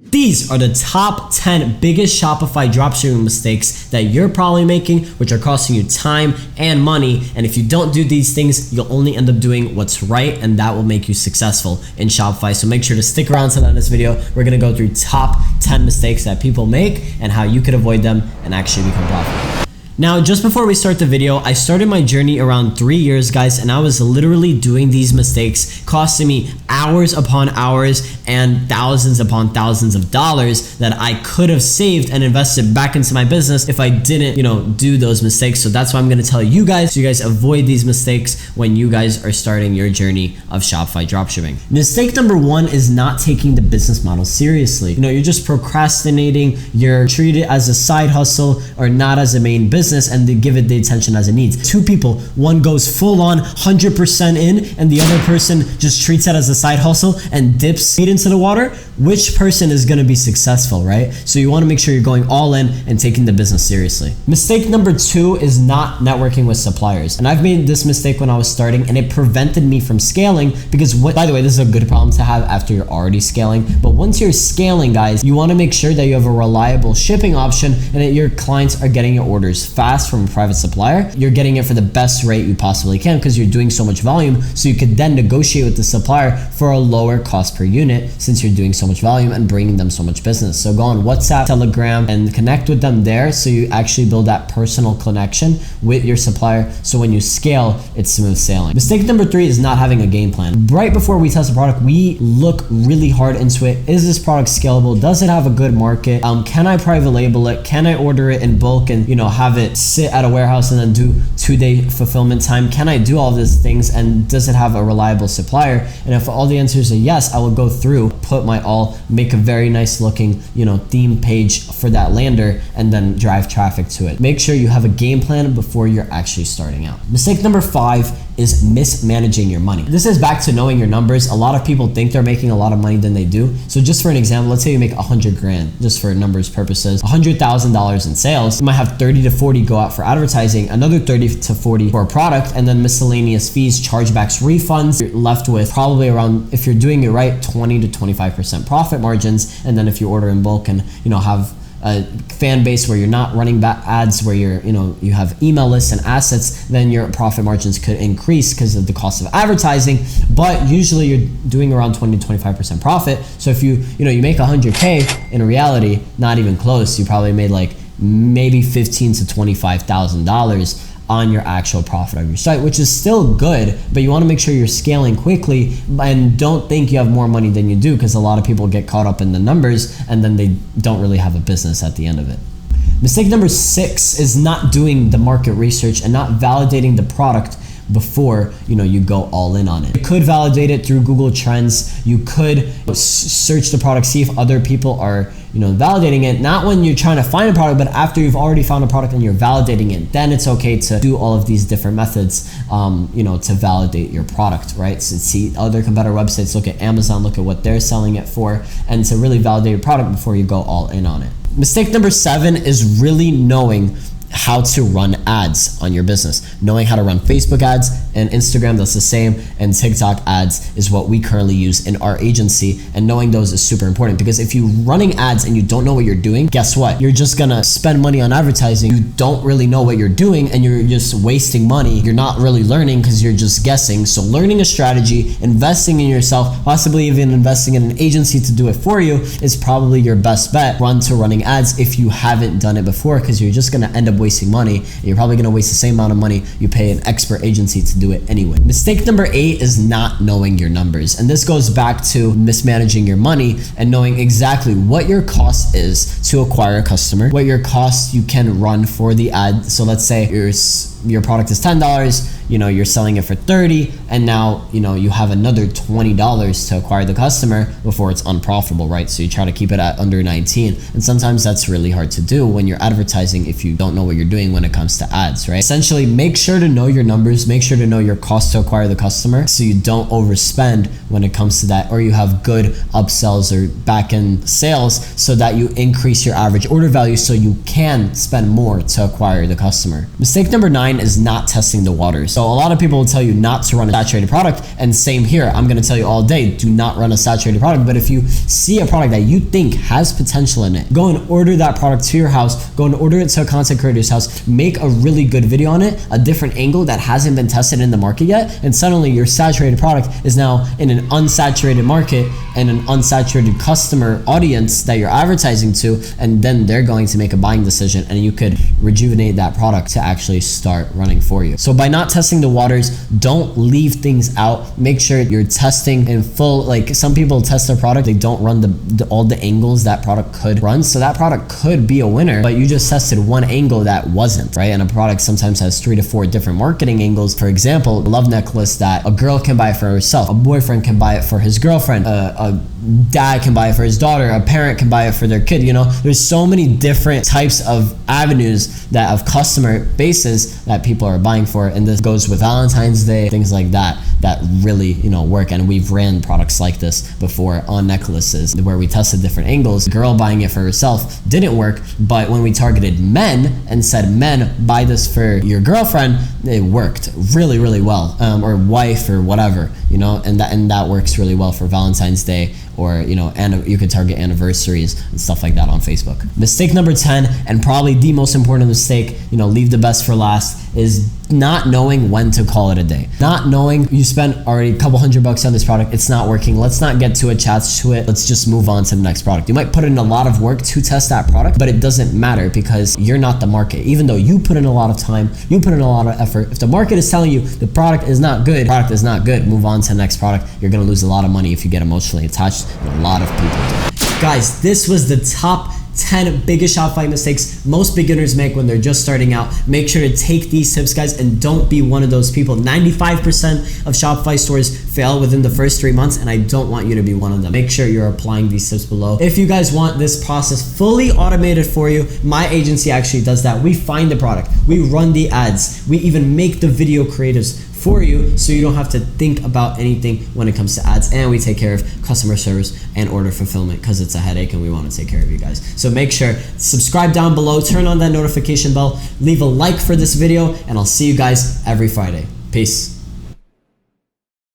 These are the top 10 biggest Shopify dropshipping mistakes that you're probably making, which are costing you time and money. And if you don't do these things, you'll only end up doing what's right, and that will make you successful in Shopify. So make sure to stick around to the end of this video. We're gonna go through top 10 mistakes that people make and how you could avoid them and actually become profitable. Now, just before we start the video, I started my journey around 3 years, guys, and I was literally doing these mistakes, costing me hours upon hours and thousands upon thousands of dollars that I could have saved and invested back into my business if I didn't, do those mistakes. So that's why I'm gonna tell you guys, so you guys avoid these mistakes when you guys are starting your journey of Shopify dropshipping. Mistake number 1 is not taking the business model seriously. You're just procrastinating, you're treating it as a side hustle or not as a main business, and they give it the attention as it needs. Two people, one goes full on 100% in and the other person just treats it as a side hustle and dips feet into the water. Which person is gonna be successful, right? So you wanna make sure you're going all in and taking the business seriously. Mistake number 2 is not networking with suppliers. And I've made this mistake when I was starting, and it prevented me from scaling because by the way, this is a good problem to have after you're already scaling. But once you're scaling, guys, you wanna make sure that you have a reliable shipping option and that your clients are getting your orders fast from a private supplier. You're getting it for the best rate you possibly can because you're doing so much volume, so you could then negotiate with the supplier for a lower cost per unit since you're doing so much volume and bringing them so much business. So go on WhatsApp, Telegram, and connect with them there so you actually build that personal connection with your supplier, so when you scale, it's smooth sailing. Mistake number 3 is not having a game plan. Right before we test a product, we look really hard into it. Is this product scalable? Does it have a good market? Can I private label it? Can I order it in bulk and have it sit at a warehouse and then do 2-day fulfillment time? Can I do all these things, and does it have a reliable supplier? And if all the answers are yes, I will go through, put my all, make a very nice looking theme page for that lander, and then drive traffic to it. Make sure you have a game plan before you're actually starting out. Mistake number 5 is mismanaging your money. This is back to knowing your numbers. A lot of people think they're making a lot of money than they do. So just for an example, let's say you make 100 grand, just for numbers purposes, $100,000 in sales. You might have 30 to 40 go out for advertising, another 30 to 40 for a product, and then miscellaneous fees, chargebacks, refunds. You're left with probably around, if you're doing it right, 20 to 25% profit margins. And then if you order in bulk and have a fan base where you're not running ads, where you have email lists and assets, then your profit margins could increase because of the cost of advertising. But usually you're doing around 20 to 25% profit. So if you make 100K, in reality, not even close, you probably made like maybe $15,000 to $25,000 on your actual profit of your site, which is still good, but you want to make sure you're scaling quickly and don't think you have more money than you do, because a lot of people get caught up in the numbers and then they don't really have a business at the end of it. Mistake number 6 is not doing the market research and not validating the product before you go all in on it. You could validate it through Google Trends. You could search the product, see if other people are validating it, not when you're trying to find a product, but after you've already found a product and you're validating it. Then it's okay to do all of these different methods to validate your product, right? So see other competitor websites, look at Amazon, look at what they're selling it for, and to really validate your product before you go all in on it. Mistake number 7 is really knowing how to run ads on your business. Knowing how to run Facebook ads and Instagram, that's the same, and TikTok ads is what we currently use in our agency, and knowing those is super important, because if you're running ads and you don't know what you're doing, guess what? You're just gonna spend money on advertising. You don't really know what you're doing and you're just wasting money. You're not really learning because you're just guessing. So learning a strategy, investing in yourself, possibly even investing in an agency to do it for you is probably your best bet. Run to running ads if you haven't done it before, because you're just gonna end up wasting money, and you're probably going to waste the same amount of money you pay an expert agency to do it anyway. Mistake number 8 is not knowing your numbers, and this goes back to mismanaging your money and knowing exactly what your cost is to acquire a customer, what your cost you can run for the ad. So let's say your product is $10, you're selling it for $30, and now you have another $20 to acquire the customer before it's unprofitable, right? So you try to keep it at under 19, and sometimes that's really hard to do when you're advertising if you don't know what you're doing when it comes to ads, right? Essentially, make sure to know your numbers, make sure to know your cost to acquire the customer, so you don't overspend when it comes to that, or you have good upsells or back-end sales so that you increase your average order value so you can spend more to acquire the customer. Mistake number 9 is not testing the waters. So a lot of people will tell you not to run a saturated product, and same here. I'm gonna tell you all day, do not run a saturated product. But if you see a product that you think has potential in it, go and order that product to your house, go and order it to a content creator's house, make a really good video on it, a different angle that hasn't been tested in the market yet, and suddenly your saturated product is now in an unsaturated market and an unsaturated customer audience that you're advertising to, and then they're going to make a buying decision, and you could rejuvenate that product to actually start running for you. So by not testing the waters, don't leave things out. Make sure you're testing in full. Like, some people test their product, they don't run all the angles that product could run, so that product could be a winner, but you just tested one angle that wasn't, right? And a product sometimes has 3 to 4 different marketing angles. For example, a love necklace that a girl can buy for herself, a boyfriend can buy it for his girlfriend, a dad can buy it for his daughter, a parent can buy it for their kid. You know, there's so many different types of avenues that of customer bases that people are buying for, and this goes with Valentine's Day, things like that really, you know, work. And we've ran products like this before on necklaces where we tested different angles. The girl buying it for herself didn't work, but when we targeted men and said, men, buy this for your girlfriend, it worked really, really well, or wife or whatever, you know, and that works really well for Valentine's Day, or, you know, and you could target anniversaries and stuff like that on Facebook. Mistake number 10, and probably the most important mistake, you know, leave the best for last, is not knowing when to call it a day. Not knowing you spent already a couple $100 on this product, it's not working, let's not get too attached to it, let's just move on to the next product. You might put in a lot of work to test that product, but it doesn't matter because you're not the market. Even though you put in a lot of time, you put in a lot of effort, if the market is telling you the product is not good, move on to the next product. You're gonna lose a lot of money if you get emotionally attached, and a lot of people do. Guys, this was the top 10 biggest Shopify mistakes most beginners make when they're just starting out. Make sure to take these tips, guys, and don't be one of those people. 95% of Shopify stores fail within the first 3 months, and I don't want you to be one of them. Make sure you're applying these tips below. If you guys want this process fully automated for you, my agency actually does that. We find the product, we run the ads, we even make the video creatives for you, so you don't have to think about anything when it comes to ads, and we take care of customer service and order fulfillment because it's a headache and we want to take care of you guys. So make sure, subscribe down below, turn on that notification bell, leave a like for this video, and I'll see you guys every Friday. Peace.